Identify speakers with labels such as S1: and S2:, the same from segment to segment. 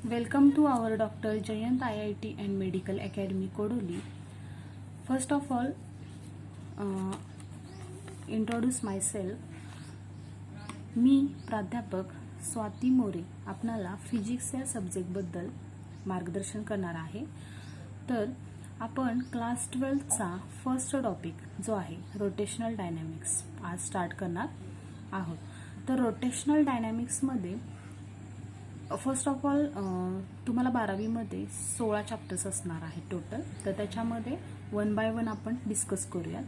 S1: Welcome to our Dr. Jayant IIT and Medical Academy Kodoli. First of all, introduce myself. मी प्राध्यापक स्वाती मोरे आपणाला physics या सब्जेक्टबद्दल मार्गदर्शन करणार आहे. तर आपण क्लास 12चा फर्स्ट टॉपिक जो आहे रोटेशनल डायनॅमिक्स आज स्टार्ट करणार आहोत. तर रोटेशनल डायनॅमिक्समध्ये फर्स्ट ऑफ ऑल तुम्हाला 12वीमध्ये 16 चॅप्टर्स असणार आहेत टोटल. तर त्याच्यामध्ये 1 बाय 1 आपण डिस्कस करूयात.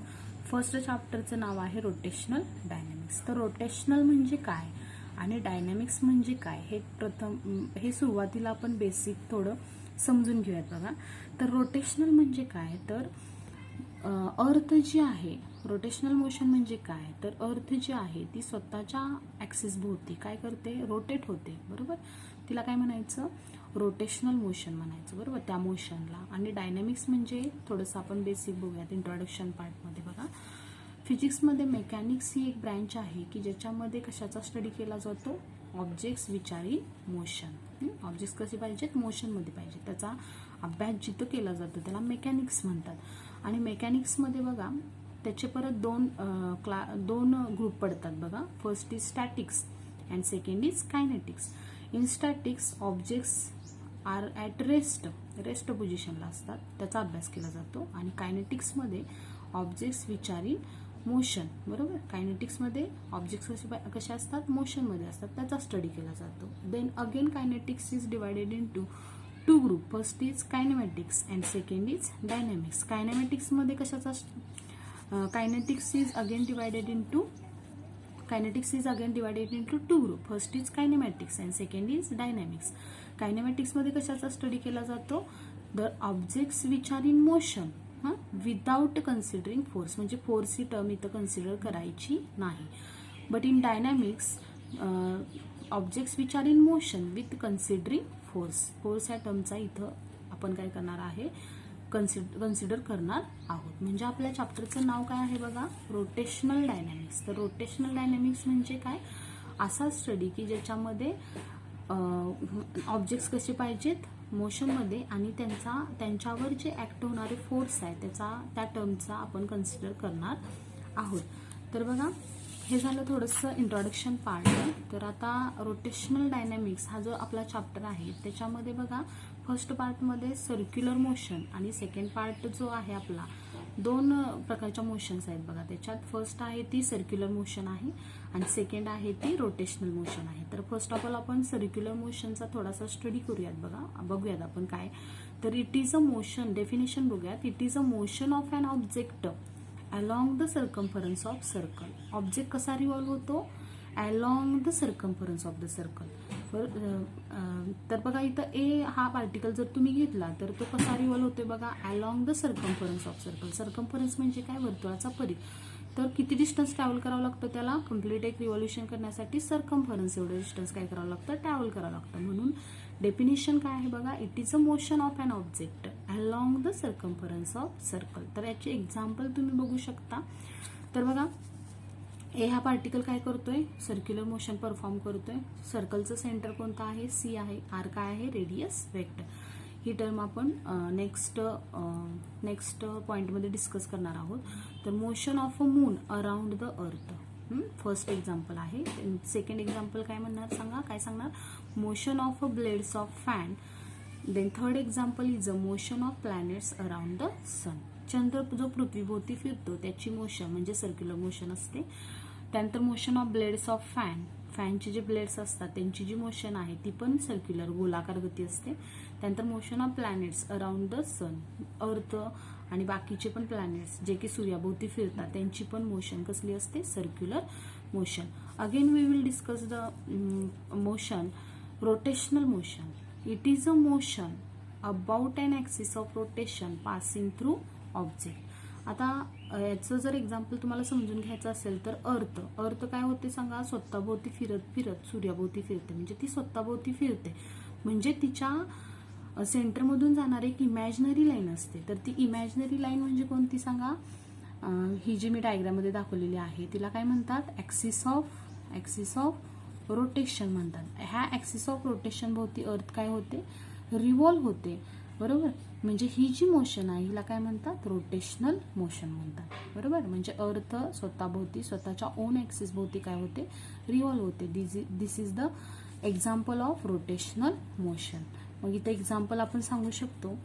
S1: फर्स्ट चॅप्टरचं नाव आहे रोटेशनल डायनॅमिक्स. तर रोटेशनल म्हणजे काय आणि डायनॅमिक्स म्हणजे काय हे सुरुवातीला आपण बेसिक थोडं समजून घेऊयात बघा. तर रोटेशनल म्हणजे काय, तर अर्थ जी आहे, रोटेशनल मोशन म्हणजे काय, तर अर्थ जी आहे ती स्वतःच्या ॲक्सिस भोवती काय करते, रोटेट होते, बरोबर. तिला काय म्हणायचं, रोटेशनल मोशन म्हणायचं, बरोबर, त्या मोशनला. आणि डायनॅमिक्स म्हणजे थोडंसं आपण बेसिक बघूयात इंट्रोडक्शन पार्टमध्ये बघा. फिजिक्समध्ये मेकॅनिक्स ही एक ब्रँच आहे की ज्याच्यामध्ये कशाचा स्टडी केला जातो, objects which are in motion. Objects कसे पाहिजेत, मोशनमध्ये पाहिजे, त्याचा अभ्यास जिथं केला जातो त्याला मेकॅनिक्स म्हणतात. आणि मेकॅनिक्समध्ये बघा त्याचे परत दोन ग्रुप पडतात बघा. First is statics and second is kinetics. In statics objects are at rest पोझिशनला असतात, त्याचा अभ्यास केला जातो. आणि कायनेटिक्समध्ये objects which are in motion, बरोबर. कायनेटिक्समध्ये ऑब्जेक्ट्स कसे असतात, मोशनमध्ये असतात, त्याचा स्टडी केला जातो. Then again kinetics is divided in two group. First is kinematics and second is dynamics. कायनेमॅटिक्समध्ये कशाचा kinetics is again divided in two group. First is kinematics and second is dynamics. कायनेमॅटिक्समध्ये कशाचा स्टडी केला जातो, the objects which are in motion without considering force, म्हणजे force ही term इथं consider करायची नाही. But in dynamics objects which are in motion with considering force ह्या टर्मचा इथं आपण काय करणार आहे, कन्सिडर करणार आहोत. म्हणजे आपल्या चॅप्टरचं नाव काय आहे बघा, रोटेशनल डायनॅमिक्स. तर रोटेशनल डायनॅमिक्स म्हणजे काय, असा स्टडी की ज्याच्यामध्ये ऑब्जेक्ट्स कसे पाहिजेत मोशनमध्ये आणि त्यांच्यावर जे ऍक्ट होणारे फोर्स आहे त्या टर्मचा आपण कन्सिडर करणार आहोत. तर बघा हे झालं थोडंसं इंट्रोडक्शन पार्ट. तर आता रोटेशनल डायनॅमिक्स हा जो आपला चॅप्टर आहे त्याच्यामध्ये बघा फर्स्ट पार्टमध्ये सर्क्युलर मोशन आणि सेकंड पार्ट जो आहे आपला, दोन प्रकारच्या मोशन्स आहेत बघा त्याच्यात. फर्स्ट आहे ती सर्क्युलर मोशन आहे आणि सेकंड आहे ती रोटेशनल मोशन आहे. तर फर्स्ट ऑफ ऑल आपण सर्क्युलर मोशनचा थोडासा स्टडी करूयात बघूयात आपण काय. तर it is a motion, definition बघूयात. It is a motion of an object along the circumference of circle. Object कसा रिव्हॉल्व होतो, along the circumference of the circle. तर बघा इथं ए हा पार्टिकल जर तुम्ही घेतला तर तो कसा रिव्हॉल्व होतोय बघा, along the circumference of circle. Circumference म्हणजे काय, वर्तुळाचा परिघ. तर किती डिस्टन्स ट्रॅव्हल करावं लागतं त्याला, कम्प्लीट एक रिव्हॉल्युशन करण्यासाठी सर्कम्फरन्स एवढं डिस्टन्स काय करावं लागतं, ट्रॅव्हल करावं लागतं. म्हणून डेफिनेशन काय आहे बघा, it is a motion of an object along the circumference of circle. तर याचे एक्झाम्पल तुम्ही बघू शकता. तर बघा ए हा पार्टिकल काय करतोय, सर्क्युलर मोशन परफॉर्म करतोय. सर्कलचं सेंटर कोणतं आहे, सी आहे. आर काय आहे, रेडियस वेक्टर. ही टर्म आपण नेक्स्ट पॉइंटमध्ये डिस्कस करणार आहोत. तर motion of a moon around the earth first example आहे. सेकंड एक्झाम्पल काय म्हणणार सांगा, काय सांगणार, motion of a blades of fan. Then third example is a motion of planets around the sun. चंद्र जो पृथ्वीभोवती फिरतो त्याची मोशन म्हणजे सर्क्युलर मोशन असते. त्यानंतर मोशन ऑफ ब्लेड्स ऑफ फॅनचे जे ब्लेड्स असतात त्यांची जी मोशन आहे ती पण सर्क्युलर गोलाकार गती असते. त्यानंतर motion of planets around the sun, earth आणि बाकीचे पण प्लॅनेट्स जे की सूर्याभोवती फिरतात त्यांची पण मोशन कसली असते, circular motion. Again we will discuss the motion, rotational motion. It is a motion about an axis of rotation passing through object. आता याचं जर एक्झाम्पल तुम्हाला समजून घ्यायचं असेल तर अर्थ काय होते सांगा, स्वतःभोवती फिरत सूर्याभोवती फिरते, म्हणजे ती स्वतःभोवती फिरते. म्हणजे तिच्या सेंटरमधून जाणार एक इमॅजिनरी लाईन असते. तर ती इमॅजिनरी लाईन म्हणजे कोणती सांगा, ही जी मी डायग्राममध्ये दाखवलेली आहे तिला काय म्हणतात, ॲक्सिस ऑफ रोटेशन म्हणतात. ह्या ॲक्सिस ऑफ रोटेशन भोवती अर्थ काय होते, रिव्हॉल्व होते, बरोबर. म्हणजे ही जी मोशन आहे हिला काय म्हणतात, रोटेशनल मोशन म्हणतात, बरोबर. म्हणजे अर्थ स्वतःभोवती स्वतःच्या ओन ॲक्सिस भोवती काय होते, रिव्हॉल्व होते. This is the example of rotational motion. मग इथे एक्झाम्पल आपण सांगू शकतो,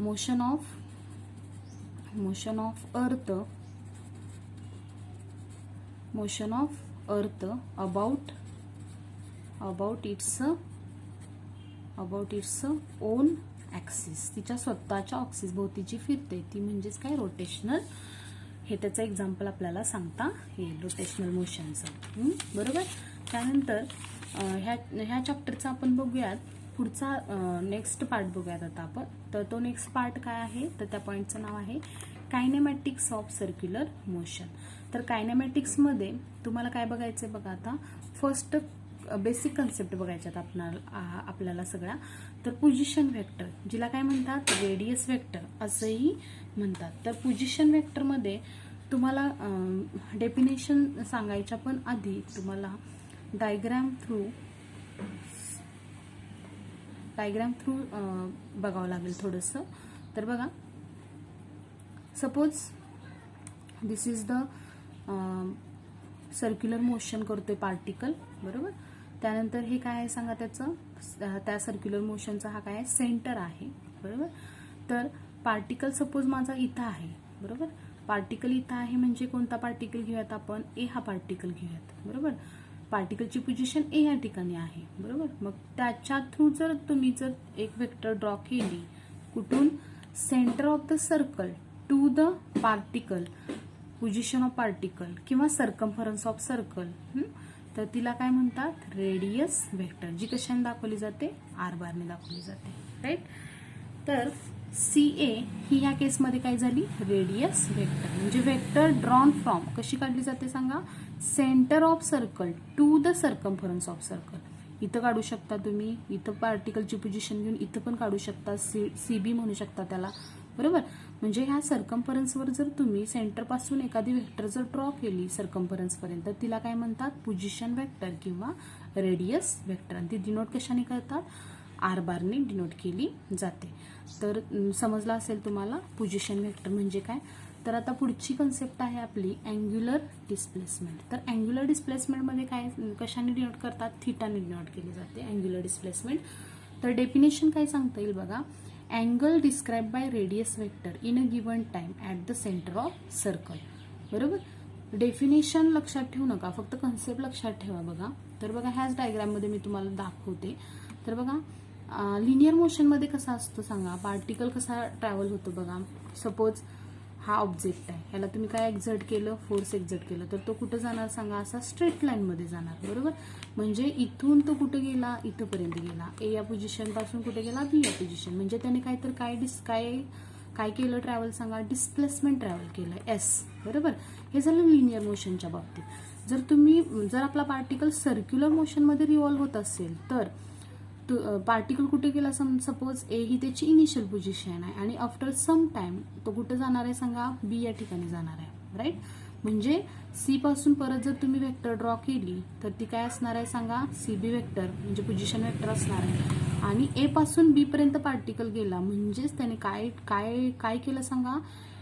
S1: motion of earth about its own axis, तिच्या स्वतःच्या ॲक्सिस भोवती जी फिरते ती म्हणजेच काय, रोटेशनल. हे त्याचं एक्झाम्पल आपल्याला सांगता येईल रोटेशनल मोशनचं, बरोबर. त्यानंतर ह्या चॅप्टरचा आपण बघूयात पुढचा नेक्स्ट पार्ट बघूयात आता आपण. तर तो नेक्स्ट पार्ट काय आहे, तर त्या पॉईंटचं नाव आहे कायनेमॅटिक्स ऑफ सर्क्युलर मोशन. तर कायनेमॅटिक्समध्ये तुम्हाला काय बघायचं बघा, आता फर्स्ट बेसिक कन्सेप्ट बघायच्यात आपल्याला सगळ्या. तर पोझिशन वेक्टर, जिला काय म्हणतात, रेडियस वेक्टर असंही म्हणतात. तर पोझिशन वेक्टरमध्ये तुम्हाला डेफिनेशन सांगायच्या पण आधी तुम्हाला डायग्राम थ्रू बघावं लागेल थोडंसं. तर बघा, suppose this is the circular motion करतोय पार्टिकल, बरोबर. त्यानंतर हे काय आहे सांगा, त्याचं त्या सर्क्युलर मोशनचा हा काय आहे, सेंटर आहे, बरोबर. तर पार्टिकल सपोज माझा इथं आहे, बरोबर. पार्टिकल इथं आहे म्हणजे कोणता पार्टिकल घेऊयात आपण, ए हा पार्टिकल घेऊयात, बरोबर. पार्टिकलची पोझिशन ए या ठिकाणी आहे, बरोबर. मग त्याच्या थ्रू जर तुम्ही एक वेक्टर ड्रॉ केली, कुठून, centre of the circle to the particle, position of particle किंवा सर्कम्फरन्स ऑफ सर्कल, तर तिला काय म्हणतात, रेडियस वेक्टर, जी कशाने दाखवली जाते, आर बारने दाखवली जाते, राईट. तर CA ही या केसमध्ये काय झाली, रेडियस वेक्टर. म्हणजे वेक्टर ड्रॉन फ्रॉम, कशी काढली जाते सांगा, centre of circle to the circumference of circle. इथं काढू शकता तुम्ही, इथं पार्टिकलची पोझिशन घेऊन इथं पण काढू शकता, CB म्हणू शकता त्याला, बरोबर. म्हणजे ह्या सर्कम्फरन्सवर जर तुम्ही सेंटरपासून एखादी वेक्टर जर ड्रॉ केली सर्कम्फरन्सपर्यंत, तर तिला काय म्हणतात, पोझिशन वेक्टर किंवा रेडियस वेक्टर. आणि ती डिनोट कशाने करतात, आर बारने डिनोट केली जाते. तर समजलं असेल तुम्हाला पोझिशन वेक्टर म्हणजे काय. तर आता पुढची कन्सेप्ट आहे आपली अँग्युलर डिस्प्लेसमेंट. तर अँग्युलर डिस्प्लेसमेंटमध्ये काय, कशाने डिनोट करतात, थिटाने डिनोट केली जाते अँग्युलर डिस्प्लेसमेंट. तर डेफिनेशन काय सांगता येईल बघा, angle describe by radius vector in a given time at the centre of circle, बरोबर. डेफिनेशन लक्षात ठेवू नका, फक्त कन्सेप्ट लक्षात ठेवा बघा. तर बघा, ह्याच डायग्राममध्ये मी तुम्हाला दाखवते. तर बघा, लिनियर मोशनमध्ये कसा असतो सांगा, पार्टिकल कसा ट्रॅव्हल होतो बघा. सपोज हा ऑब्जेक्ट आहे, ह्याला तुम्ही काय एक्झर्ट केलं, फोर्स एक्झर्ट केलं, तर तो कुठं जाणार सांगा, असा स्ट्रेट लाईनमध्ये जाणार, बरोबर. म्हणजे इथून तो कुठं गेला, इथंपर्यंत गेला, ए या पोझिशन पासून कुठे गेला, बी या पोझिशन. म्हणजे त्याने काय केलं ट्रॅव्हल सांगा, डिस्प्लेसमेंट ट्रॅव्हल केलं, एस, बरोबर. हे झालं लिनियर मोशनच्या बाबतीत. जर आपला पार्टिकल सर्क्युलर मोशनमध्ये रिव्हॉल्व होत असेल, तर पार्टिकल कुठे गेला, सपोज ए ही त्याची इनिशियल पोझिशन आहे आणि आफ्टर सम टाइम तो कुठे जाणार आहे सांगा, बी या ठिकाणी जाणार आहे, राईट. म्हणजे सी पासून परत जर तुम्ही वेक्टर ड्रॉ केली तर ती काय असणार आहे सांगा, CB वेक्टर म्हणजे पोझिशन वेक्टर असणार आहे. आणि ए पासून बी पर्यंत पार्टिकल गेला म्हणजेच त्याने काय केलं सांगा,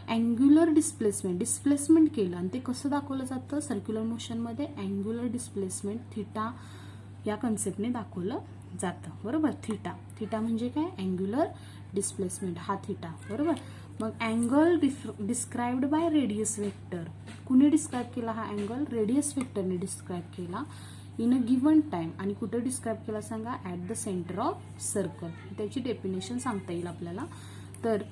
S1: अँग्युलर डिस्प्लेसमेंट केलं. आणि ते कसं दाखवलं जातं सर्क्युलर मोशनमध्ये, अँग्युलर डिस्प्लेसमेंट थिटा या कन्सेप्टने दाखवलं जातं, बरोबर. थिटा म्हणजे काय, अँग्युलर डिस्प्लेसमेंट, हा थिटा, बरोबर. मग angle described by radius vector, कुणी डिस्क्राईब केला हा अँगल, रेडियस वेक्टरने डिस्क्राईब केला इन अ गिवन टाइम. आणि कुठं डिस्क्राईब केला सांगा, at the centre of circle. त्याची डेफिनेशन सांगता येईल आपल्याला. तर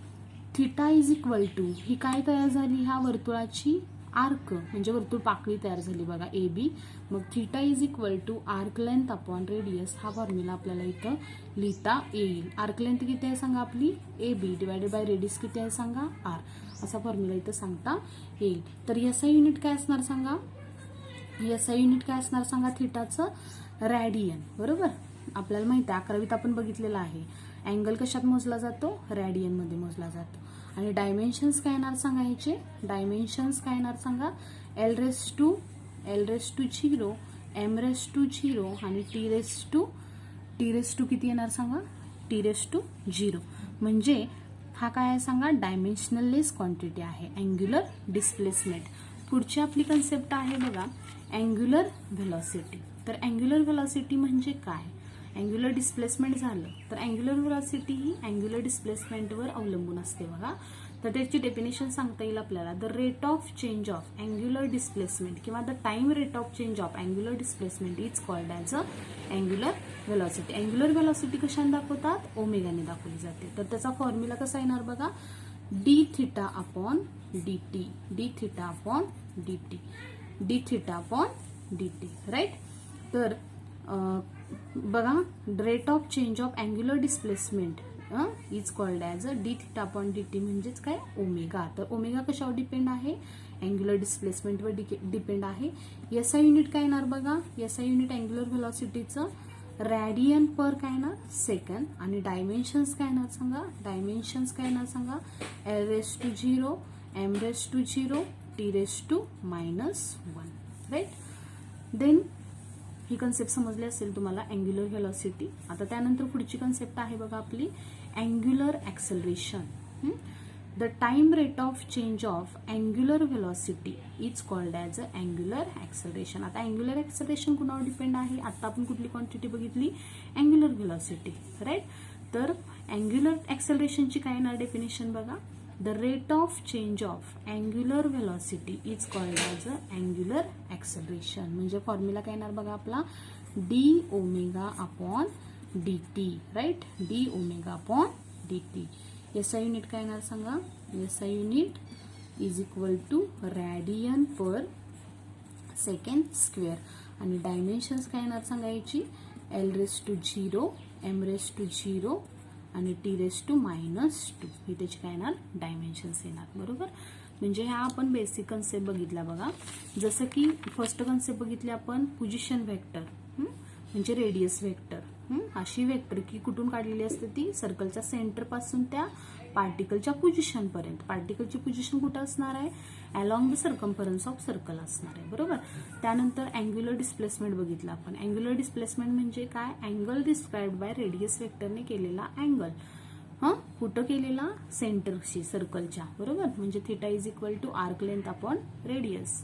S1: थिटा इज इक्वल टू, ही काय तयार झाली, ह्या वर्तुळाची आर्क म्हणजे वर्तुळ पाकळी तयार झाली बघा, AB. मग theta is equal to arc length upon radius, हा फॉर्म्युला आपल्याला इथं लिहिता येईल. आर्क लेंथ किती आहे सांगा आपली, AB डिवायडेड बाय रेडियस किती आहे सांगा, R. असा फॉर्म्युला इथं सांगता येईल. तर SI युनिट काय असणार सांगा, SI युनिट काय असणार सांगा, थिटाचं रॅडियन, बरोबर. आपल्याला माहिती आहे 11वीत आपण बघितलेलं आहे, अँगल कशात मोजला जातो, रॅडियन मध्ये मोजला जातो. आणि डायमेन्शन्स काय येणार सांगा, ह्याचे डायमेन्शन्स काय येणार सांगा, L raise to 0 M raise to 0 आणि टी रेस टू किती येणार सांगा, टी रेस टू 0. म्हणजे हा काय आहे सांगा, डायमेन्शनलेस क्वांटिटी आहे, अँग्युलर डिस्प्लेसमेंट. पुढची आपली कन्सेप्ट आहे बघा अँग्युलर व्हेलॉसिटी. तर अँग्युलर व्हेलॉसिटी म्हणजे काय, अँग्युलर डिस्प्लेसमेंट झालं तर अँग्युलर व्हेलॉसिटी ही अँग्युलर डिस्प्लेसमेंटवर अवलंबून असते बघा. तर त्याची डेफिनेशन सांगता येईल आपल्याला, the rate of change of angular displacement किंवा the time rate of change of angular displacement is called as a angular velocity. Angular velocity कशाने दाखवतात, ओमेगाने दाखवली जाते. तर त्याचा फॉर्म्युला कसा येणार बघा, d theta upon D t, d theta upon D t, d theta upon D T, right. तर बघा rate of change of angular displacement is called as a d theta upon D t म्हणजेच काय, omega. तर omega कशावर depend आहे, angular डिस्प्लेसमेंटवर depend आहे. SI unit काय येणार बघा, एसआय युनिट अँग्युलर व्हेलॉसिटीचं रॅडियन पर काय येणार, सेकंड. आणि डायमेन्शन्स काय येणार सांगा, डायमेन्शन्स काय येणार सांगा, L raise to 0, M raise to 0, T raise to -1, right. Then ही कन्सेप्ट समजली असेल तुम्हाला अँग्युलर व्हेलॉसिटी. आता त्यानंतर पुढची कन्सेप्ट आहे बघा आपली angular acceleration. The time rate of change of angular velocity is called as a angular acceleration. आता अँग्युलर ॲक्सेलरेशन कुणावर डिपेंड आहे, आता आपण कुठली क्वांटिटी बघितली, अँग्युलर व्हेलॉसिटी, राईट. तर अँग्युलर ॲक्सेलरेशनची काय येणार डेफिनेशन बघा, the rate of change of angular velocity is called as a angular acceleration. म्हणजे फॉर्म्युला काय येणार बघा आपला, d omega upon D T, right, d omega upon D T. SI unit काय येणार सांगा, SI unit is equal to radian per second square. आणि dimensions काय येणार सांगा याची, L raise to 0, M raise to 0 आणि टी रेस टू -2 ही त्याची काय येणार, डायमेन्शन्स येणार, बरोबर. म्हणजे ह्या आपण बेसिक कन्सेप्ट बघितल्या बघा. जसं की फर्स्ट कन्सेप्ट बघितली आपण पोझिशन व्हेक्टर, म्हणजे रेडियस व्हेक्टर. अशी व्हेक्टर की कुठून काढलेली असते ती, सर्कलच्या सेंटर पासून त्या पार्टिकलच्या पोझिशन पर्यंत. पार्टिकलची पोझिशन कुठं असणार आहे, along the circumference of circle असणार आहे, बरोबर. त्यानंतर अँग्युलर डिस्प्लेसमेंट बघितलं आपण. अँग्युलर डिस्प्लेसमेंट म्हणजे काय, अँगल डिस्क्राइब्ड बाय रेडियस व्हेक्टरने केलेला अँगल. कुठं केलेला, सेंटरशी सर्कलच्या, बरोबर. म्हणजे theta is equal to arc length upon radius.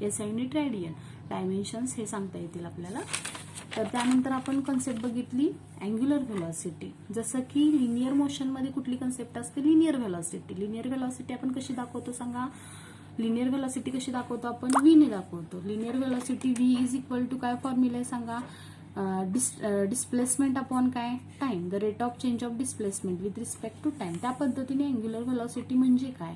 S1: SI unit radian. Dimensions हे सांगता येतील आपल्याला. तर त्यानंतर आपण कन्सेप्ट बघितली अँग्युलर व्हेलॉसिटी. जसं की लिनियर मोशनमध्ये कुठली कन्सेप्ट असते, लिनियर व्हेलॉसिटी. लिनियर व्हेलॉसिटी आपण कशी दाखवतो सांगा, लिनियर व्हेलॉसिटी कशी दाखवतो आपण, व्ही ने दाखवतो. Linear velocity V is equal to काय फॉर्म्युला आहे सांगा, डिस्प्लेसमेंट अपॉन काय, time, the rate of change of displacement with respect to time. त्या पद्धतीने अँग्युलर व्हेलॉसिटी म्हणजे काय,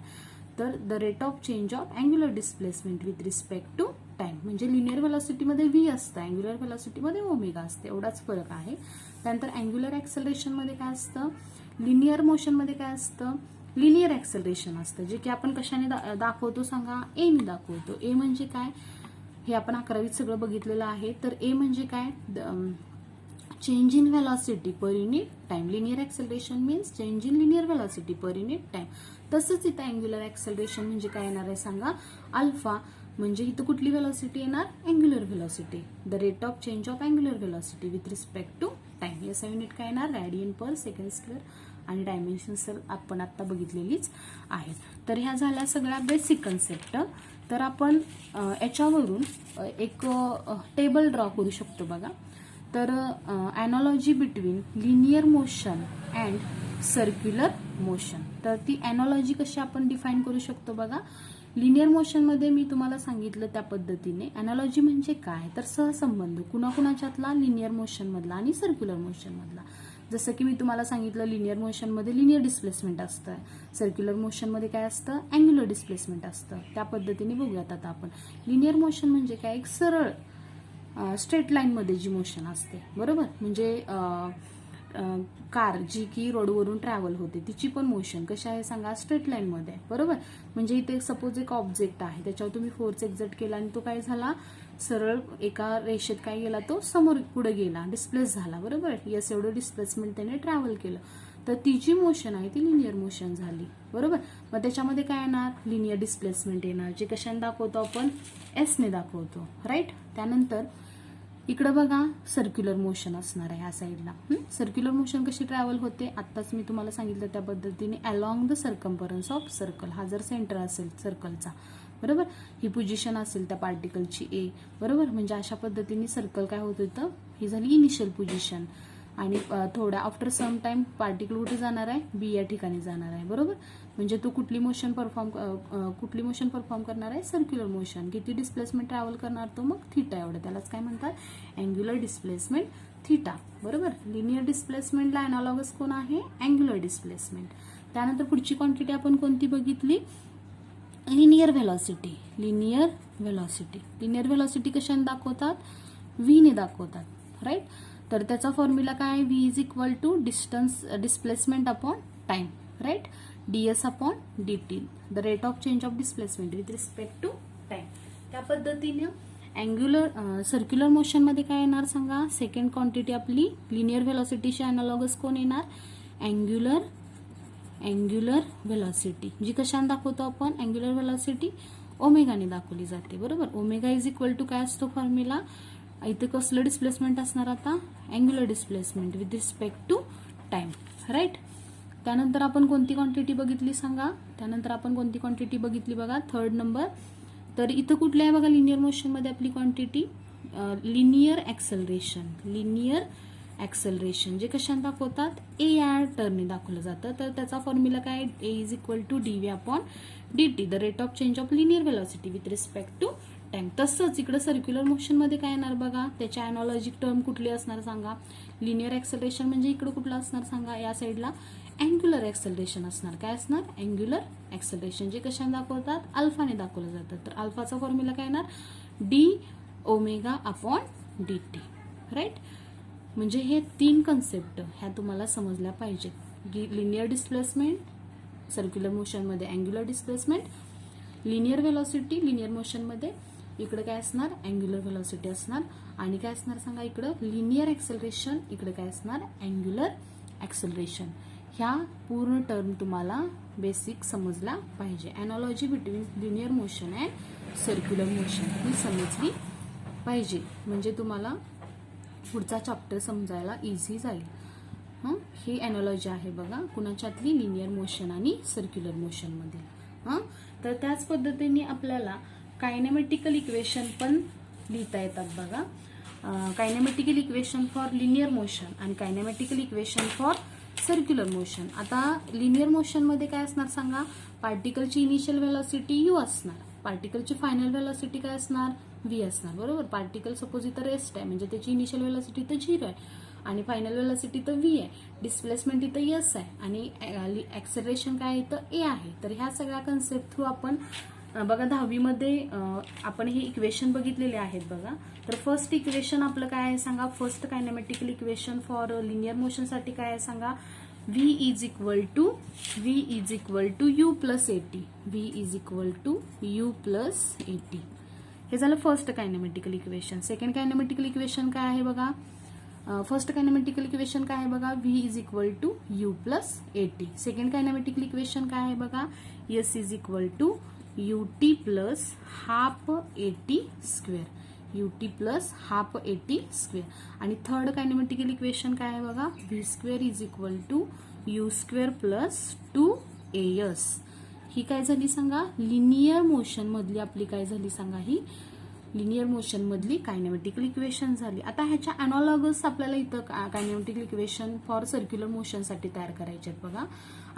S1: तर the rate of change of angular displacement with respect to time. म्हणजे लिनियर व्हेलॉसिटीमध्ये व्ही असतं, अँग्युलर व्हेलॉसिटीमध्ये ओमेगा असते, एवढाच फरक आहे. त्यानंतर अँग्युलर ॲक्सेलरेशनमध्ये काय असतं, लिनियर मोशनमध्ये काय असतं, लिनियर ॲक्सेलरेशन असतं, जे की आपण कशाने दाखवतो सांगा, ए ने दाखवतो. ए म्हणजे काय, हे आपण 11वीत सगळं बघितलेलं आहे. तर ए म्हणजे काय, change in velocity per unit time. Linear acceleration means change in linear velocity per unit time. तसंच इथं अँग्युलर ॲक्सेलरेशन म्हणजे काय येणार आहे सांगा, अल्फा. म्हणजे इथं कुठली व्हेलॉसिटी येणार, angular velocity, the rate of change of angular velocity with respect to time. याचा युनिट काय येणार, रॅडियन पर सेकंड स्क्वेअर. आणि डायमेन्शन्स आपण आता बघितलेलीच आहेत. तर ह्या झाल्या सगळ्या बेसिक कन्सेप्ट. तर आपण याच्यावरून एक टेबल ड्रॉ करू शकतो बघा. तर analogy between linear motion and circular motion. तर ती ॲनॉलॉजी कशी आपण डिफाईन करू शकतो बघा. लिनियर मोशनमध्ये मी तुम्हाला सांगितलं त्या पद्धतीने. ॲनॉलॉजी म्हणजे काय, तर सहसंबंध कुणाकुणाच्यातला, लिनियर मोशनमधला आणि सर्क्युलर मोशनमधला. जसं की मी तुम्हाला सांगितलं लिनियर मोशनमध्ये लिनियर डिस्प्लेसमेंट असतं, सर्क्युलर मोशनमध्ये काय असतं, अँग्युलर डिस्प्लेसमेंट असतं. त्या पद्धतीने बघूयात आता आपण. लिनियर मोशन म्हणजे काय, एक सरळ स्ट्रेट लाईनमध्ये जी मोशन असते, बरोबर. म्हणजे कार जी की रोडवरून ट्रॅव्हल होते तिची पण मोशन कशी आहे सांगा, स्ट्रेट लाईनमध्ये आहे, बरोबर. म्हणजे इथे सपोज एक ऑब्जेक्ट आहे, त्याच्यावर तुम्ही फोर्स एक्झर्ट केला आणि तो काय झाला, सरळ एका रेषेत काय गेला, तो समोर पुढे गेला, डिस्प्लेस झाला, बरोबर. यस, एवढं डिस्प्लेसमेंट त्याने ट्रॅव्हल केलं. तर ती जी मोशन आहे ती लिनियर मोशन झाली, बरोबर. मग त्याच्यामध्ये काय येणार, लिनियर डिस्प्लेसमेंट येणार, जे कशाने दाखवतो आपण, एस ने दाखवतो, राईट. त्यानंतर इकडे बघा सर्क्युलर मोशन असणार आहे ह्या साईडला. सर्क्युलर मोशन कशी ट्रॅव्हल होते आत्ताच मी तुम्हाला सांगितलं त्या पद्धतीने along the circumference of circle. हा जर सेंटर असेल सर्कलचा, बरोबर, ही पोझिशन असेल त्या पार्टिकलची ए, बरोबर, म्हणजे अशा पद्धतीने सर्कल काय होत होतं, ही झाली इनिशियल पोझिशन. आणि थोड्या आफ्टर सम टाइम पार्टिकल कुठे जाणार आहे, बी या ठिकाणी जाणार आहे, बरोबर. म्हणजे तो कुठली मोशन परफॉर्म करणार आहे, सर्क्युलर मोशन. किती डिस्प्लेसमेंट ट्रॅव्हल करणार तो, मग थिटा एवढं. त्यालाच काय म्हणतात, अँग्युलर डिस्प्लेसमेंट थिटा, बरोबर. लिनियर डिस्प्लेसमेंटला अनालॉगस कोण आहे, अँग्युलर डिस्प्लेसमेंट. त्यानंतर पुढची क्वांटिटी आपण कोणती बघितली, लिनियर व्हेलॉसिटी. लिनियर व्हेलॉसिटी कशाने दाखवतात, व्ही ने दाखवतात, राईट. तर त्याचा फॉर्म्युला काय, V is equal to displacement upon time, right. ds upon dt, the rate of change of displacement with respect to time. त्या पद्धतीने सर्क्युलर मोशन मध्ये काय येणार सांगा, सेकंड क्वांटिटी आपली लिनियर व्हेलॉसिटीची अनालॉगस कोण येणार, अँग्युलर व्हेलॉसिटी. जी कशाने दाखवतो आपण, अँग्युलर व्हेलॉसिटी ओमेगाने दाखवली जाते, बरोबर. ओमेगा इज इक्वल टू काय असतो फॉर्म्युला, इथे कसलं डिस्प्लेसमेंट असणार आता, angular displacement with respect to time, right. त्यानंतर आपण कोणती क्वांटिटी बघितली सांगा, बघा थर्ड नंबर. तर इथं कुठल्या आहे बघा, लिनियर मोशन मध्ये आपली क्वांटिटी लिनियर ऍक्सेलरेशन, जे कशाने दाखवतात, ए या टर्मने दाखवलं जातं. तर त्याचा फॉर्म्युला काय, A is equal to DV upon DT, the rate of change of linear velocity with respect to time. तसंच इकडे सर्क्युलर मोशन मध्ये काय येणार बघा, त्याची अॅनॉलॉजिक टर्म कुठली असणार सांगा, लिनियर ऍक्सेलरेशन म्हणजे इकडे कुठलं असणार सांगा, या साईडला अँग्युलर ऍक्सेलरेशन असणार. काय असणार, अँग्युलर ऍक्सेलरेशन, जे कशाने दाखवतात, अल्फाने दाखवलं जातं. तर अल्फाचा फॉर्म्युला काय येणार, D omega upon D T, right. म्हणजे हे तीन कन्सेप्ट ह्या तुम्हाला समजल्या पाहिजेत, की लिनियर डिस्प्लेसमेंट सर्क्युलर मोशन मध्ये, angular displacement, linear velocity linear motion मध्ये, इकडे काय असणार, अँग्युलर व्हेलॉसिटी असणार. आणि काय असणार सांगा, इकडे लिनियर ऍक्सेलरेशन, इकडे काय असणार, अँग्युलर ऍक्सेलरेशन. ह्या पूर्ण टर्म तुम्हाला बेसिक समजला पाहिजे. Analogy between linear motion and circular motion ही समजली पाहिजे, म्हणजे तुम्हाला पुढचा चॅप्टर समजायला इझी जाईल. ही अॅनॉलॉजी आहे बघा, कुणाच्यातली, लिनियर मोशन आणि सर्क्युलर मोशन मधील. तर त्याच पद्धतीने आपल्याला कायनेमॅटिकल इक्वेशन पण लिहिता येतात बघा. कायनेमॅटिकल इक्वेशन फॉर लिनियर मोशन आणि कायनेमॅटिकल इक्वेशन फॉर सर्क्युलर मोशन. आता लिनियर मोशन मध्ये काय असणार सांगा, पार्टिकलची इनिशियल व्हेलॉसिटी यू असणार, पार्टिकलची फायनल व्हेलॉसिटी काय असणार, व्ही असणार, बरोबर. पार्टिकल सपोज इथं रेस्ट आहे, म्हणजे त्याची इनिशियल व्हेलॉसिटी तर 0 आहे आणि फायनल व्हेलॉसिटी तर व्ही आहे, डिस्प्लेसमेंट इथं एस आहे आणि ऍक्सेलरेशन काय इथं ए आहे. तर ह्या सगळ्या कन्सेप्ट थ्रू आपण बघा 10वी मध्ये आपण हे इक्वेशन बघितलेले आहेत बघा. तर फर्स्ट इक्वेशन आपलं काय आहे सांगा, first kinematical equation for linear motion साठी काय आहे सांगा, V is equal to U plus AT, V is equal to U plus AT. हे झालं first kinematical equation. Second kinematical equation काय आहे बघा, फर्स्ट कायनेमॅटिकल इक्वेशन काय आहे बघा, V is equal to U plus AT. Second kinematical equation काय आहे बघा, S is equal to UT plus half AT square, UT plus half AT square. आणि थर्ड कायनेमॅटिकल इक्वेशन काय आहे बघा, V square is equal to U square plus 2as. ही काय झाली सांगा, लिनियर मोशन मधली आपली काय झाली सांगा, ही लिनियर मोशन मधली कायनेमॅटिकल इक्वेशन झाली. आता ह्याच्या अनॉलॉगस आपल्याला इथं कायनेमॅटिकल इक्वेशन फॉर सर्क्युलर मोशन साठी तयार करायचे आहेत बघा.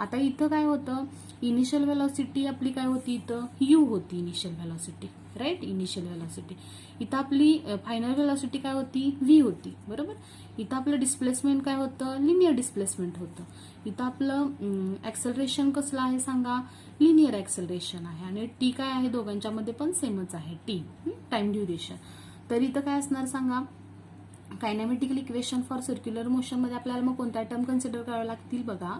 S1: आता इथं काय होतं, इनिशियल व्हेलॉसिटी आपली काय होती, इथं यू होती initial velocity, right, initial velocity. इथं आपली फायनल व्हेलॉसिटी काय होती, व्ही होती, बरोबर. इथं आपलं डिस्प्लेसमेंट काय होतं, लिनियर डिस्प्लेसमेंट होतं. इथं आपलं ऍक्सेलरेशन कसलं आहे सांगा, लिनियर ऍक्सेलरेशन आहे आणि टी काय आहे, दोघांच्या मध्ये पण सेमच आहे, टी टाइम ड्युरेशन. तर इथं काय असणार सांगा, कायनेमॅटिकल इक्वेशन फॉर सर्क्युलर मोशन मध्ये आपल्याला मग कोणत्या टर्म कन्सिडर कराव्या लागतील बघा.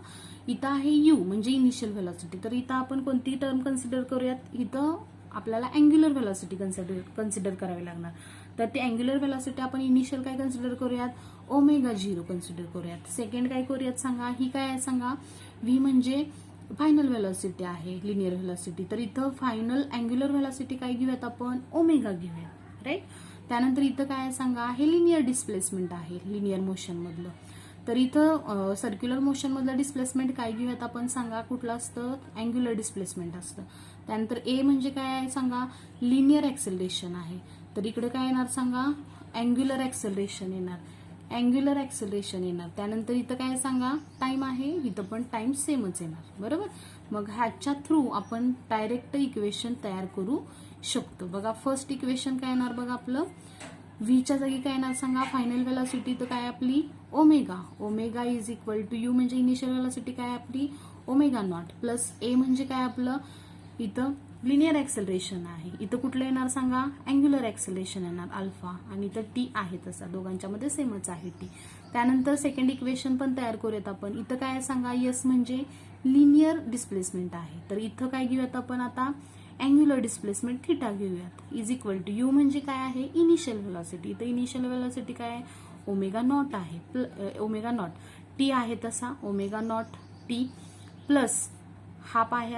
S1: इथं आहे यू म्हणजे इनिशियल व्हेलॉसिटी, तर इथं आपण कोणती टर्म कन्सिडर करूयात, इथं आपल्याला अँग्युलर व्हेलॉसिटी कन्सिडर करावी लागणार. तर ती अँग्युलर व्हेलॉसिटी आपण इनिशियल काय कन्सिडर करूयात, ओमेगा 0 कन्सिडर करूयात. सेकंड काय करूयात सांगा, ही काय आहे सांगा, व्ही म्हणजे फायनल व्हेलॉसिटी आहे लिनियर व्हेलॉसिटी, तर इथं फायनल अँग्युलर व्हेलॉसिटी काय घेऊयात आपण, ओमेगा घेऊयात, राईट. त्यानंतर इथं काय आहे सांगा, हे लिनियर डिस्प्लेसमेंट आहे लिनियर मोशन मधलं. तर इथं सर्क्युलर मोशन मधलं डिस्प्लेसमेंट काय घेऊयात आपण सांगा, कुठलं असतं, अँग्युलर डिस्प्लेसमेंट असतं. त्यानंतर ए म्हणजे काय आहे सांगा, लिनियर ऍक्सेलरेशन आहे. तर इकडे काय येणार सांगा, अँग्युलर ऍक्सेलरेशन येणार, अँग्युलर ऍक्सेलरेशन येणार. त्यानंतर इथं काय सांगा, टाइम आहे, इथं पण टाइम सेमच येणार. बरोबर. मग ह्याच्या थ्रू आपण डायरेक्ट इक्वेशन तयार करू शकतो. बघा फर्स्ट इक्वेशन काय येणार बघा, आपलं व्हीच्या जागी काय येणार सांगा, फायनल वेलॉसिटी तर काय आपली omega, omega is equal to U म्हणजे इनिशियल वेलॉसिटी काय आपली ओमेगा नॉट, प्लस ए म्हणजे काय आपलं इथं लिनियर ऍक्सेलरेशन आहे. इथं कुठलं येणार सांगा, अँग्युलर ऍक्सेलरेशन येणार अल्फा, आणि इथं टी आहे तसा, दोघांच्या मध्ये सेमच आहे टी. त्यानंतर सेकंड इक्वेशन पण तयार करूयात आपण. इथं काय सांगा, यस म्हणजे लिनियर डिस्प्लेसमेंट आहे. तर इथं काय घेऊयात आपण आता, अँग्युलर डिस्प्लेसमेंट थिटा घेऊयात, इज इक्वल टू यू म्हणजे काय आहे इनिशियल वेलॉसिटी. तर इनिशियल वेलॉसिटी काय आहे ओमेगा नॉट आहे, ओमेगा नॉट टी आहे तसा omega naught T, plus half आहे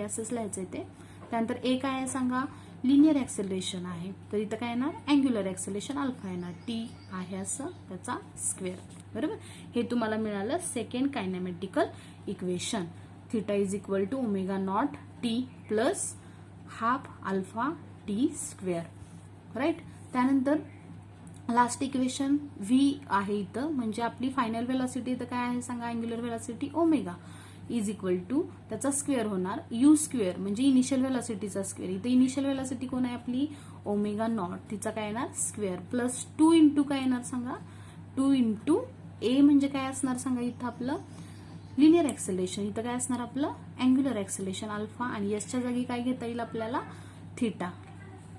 S1: असंच लिहायचं ते. त्यानंतर ए काय आहे सांगा, लिनियर ऍक्सेलरेशन आहे. तर इथं काय येणार, अँग्युलर ऍक्सेलरेशन अल्फा येणार, टी आहे असं त्याचा स्क्वेअर. बरोबर. हे तुम्हाला मिळालं second kinematical equation. Theta is equal to omega naught T plus half alpha T square. Right. त्यानंतर लास्ट इक्वेशन व्ही आहे इथं, म्हणजे आपली फायनल वेलॉसिटी इथं काय आहे सांगा, angular velocity omega is equal to त्याचा स्क्वेअर होणार यू स्क्वेअर म्हणजे इनिशियल वेलॉसिटीचा स्क्वेअर. इथे इनिशियल वेलॉसिटी कोण आहे आपली ओमेगा नॉट, तिचा काय येणार स्क्वेअर, प्लस 2 इंटू काय येणार सांगा, 2 इंटू ए म्हणजे काय असणार सांगा इथं आपलं लिनियर ऍक्सेलरेशन, इथं काय असणार आपलं अँग्युलर ऍक्सेलरेशन अल्फा, आणि एसच्या जागी काय घेता येईल आपल्याला थिटा.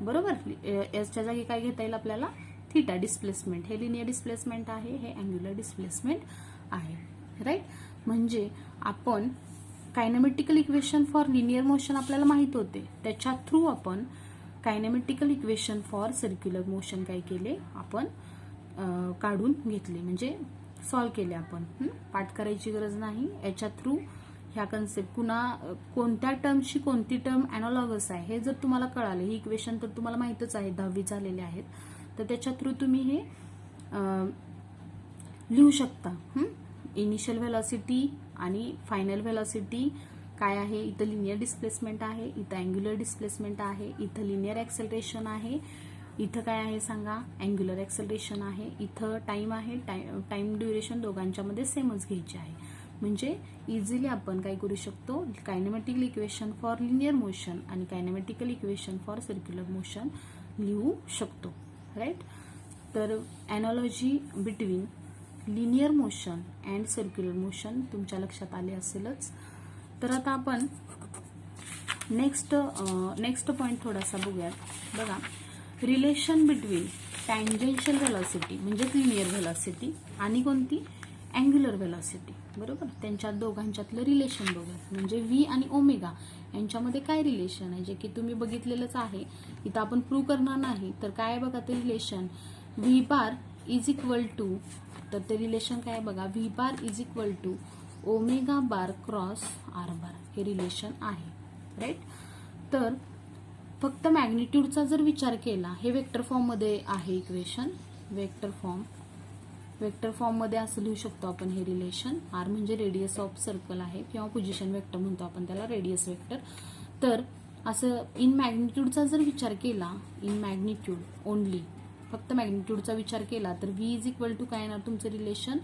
S1: बरोबर. एसच्या जागी काय घेता येईल आपल्याला थिटा. डिस्प्लेसमेंट हे लिनियर डिस्प्लेसमेंट आहे, हे अँग्युलर डिस्प्लेसमेंट आहे. राईट. म्हणजे आपण कायनेमॅटिकल इक्वेशन फॉर लिनियर मोशन आपल्याला माहित होते, त्याच्या थ्रू आपण कायनेमॅटिकल इक्वेशन फॉर सर्क्युलर मोशन काय केले आपण काढून घेतले, म्हणजे सॉल्व्ह केले आपण. पाठ करायची गरज नाही. याच्या थ्रू ह्या कन्सेप्ट कोणत्या टर्मची कोणती टर्म अॅनालॉगस आहे हे जर तुम्हाला कळाले, ही इक्वेशन तर तुम्हाला माहितच आहे, 10वी झालेले आहेत, तर त्याच्या थ्रू तुम्ही हे लिहू शकता. इनिशियल वेलॉसिटी आणि फायनल वेलॉसिटी काय आहे, इथं लिनियर डिस्प्लेसमेंट आहे, इथं अँग्युलर डिस्प्लेसमेंट आहे, इथं लिनियर ऍक्सेलरेशन आहे, इथं काय आहे सांगा अँग्युलर ऍक्सेलरेशन आहे, इथं टाइम आहे, टाइम ड्युरेशन दोघांच्या मध्ये सेमच घ्यायची आहे. म्हणजे इझिली आपण काय करू शकतो, कायनेमॅटिकल इक्वेशन फॉर लिनियर मोशन आणि कायनेमॅटिकल इक्वेशन फॉर सर्क्युलर मोशन लिहू शकतो. राईट. तर analogy between linear motion and circular motion तुमच्या लक्षात आले असेलच. तर आता आपण नेक्स्ट पॉइंट थोडासा बघूयात. बघा, रिलेशन बिटवीन टँजेन्शियल वेलॉसिटी म्हणजेच लिनियर वेलॉसिटी आणि कोणती अँग्युलर वेलॉसिटी. बरोबर. त्यांच्या दोघांच्यातलं रिलेशन बघूयात. म्हणजे व्ही आणि ओमेगा यांच्यामध्ये काय रिलेशन आहे, जे की तुम्ही बघितलेलंच आहे, इथं आपण प्रूव्ह करणार नाही. तर काय बघा ते relation, V bar is equal to, तर ते रिलेशन काय बघा, V bar is equal to omega bar cross R bar, हे रिलेशन आहे. राईट. तर फक्त मॅग्निट्यूडचा जर विचार केला, हे वेक्टर फॉर्म मध्ये आहे इक्वेशन, वेक्टर फॉर्म मध्ये असं लिहू शकतो आपण हे रिलेशन. आर म्हणजे रेडियस ऑफ सर्कल आहे किंवा पोझिशन वेक्टर म्हणतो आपण त्याला, रेडियस वेक्टर. तर असं इन मॅग्निट्यूडचा जर विचार केला, इन मॅग्निट्यूड ओनली, फक्त मॅग्निट्यूडचा विचार केला, तर व्ही इज इक्वल टू काय येणार तुमचं रिलेशन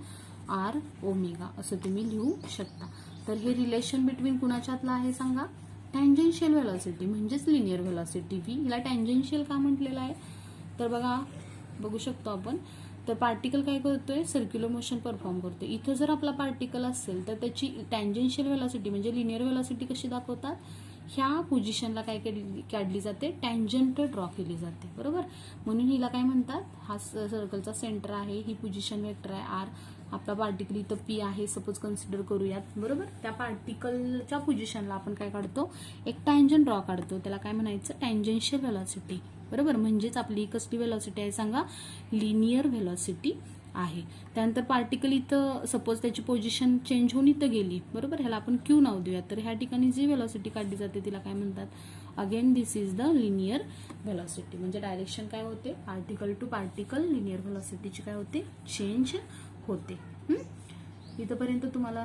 S1: आर ओमेगा असं तुम्ही लिहू शकता. तर हे रिलेशन बिटवीन कुणाच्यातलं आहे सांगा, टँजेन्शियल वेलॉसिटी म्हणजेच लिनियर वेलॉसिटी व्ही. हिला टँजेन्शियल का म्हटलेलं आहे, तर बघा बघू शकतो आपण. तर पार्टिकल काय करतोय, सर्क्युलर मोशन परफॉर्म करतोय. इथं जर आपला पार्टिकल असेल तर त्याची टँजेन्शियल वेलॉसिटी म्हणजे लिनियर वेलॉसिटी कशी दाखवतात, ह्या पोझिशनला काय काढली जाते, टँजंट ड्रॉ केली जाते. बरोबर. म्हणून हिला काय म्हणतात, हा सर्कलचा सेंटर आहे, ही पोझिशन वेक्टर आहे आर, आपला पार्टिकल इथं पी आहे सपोज कन्सिडर करूयात. बरोबर. त्या पार्टिकलच्या पोझिशनला आपण काय काढतो, एक टँजंट ड्रॉ काढतो, त्याला काय म्हणायचं टँजेन्शियल वेलॉसिटी. बरोबर. म्हणजेच आपली कसली वेलॉसिटी आहे सांगा, लिनियर वेलॉसिटी आहे. त्यानंतर पार्टिकल इथं सपोज त्याची पोझिशन चेंज होऊन इथं गेली, बरोबर, ह्याला आपण क्यू नाव देऊया. तर ह्या ठिकाणी जी व्हेलॉसिटी काढली जाते तिला काय म्हणतात? Again this is the linear velocity. म्हणजे डायरेक्शन काय होते? पार्टिकल टू पार्टिकल लिनियर व्हेलॉसिटीची काय होते? चेंज होते. इथंपर्यंत तुम्हाला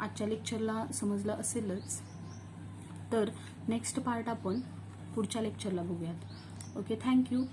S1: आजच्या लेक्चरला समजलं असेलच. तर नेक्स्ट पार्ट आपण पुढच्या लेक्चरला बघूयात. Okay, thank you.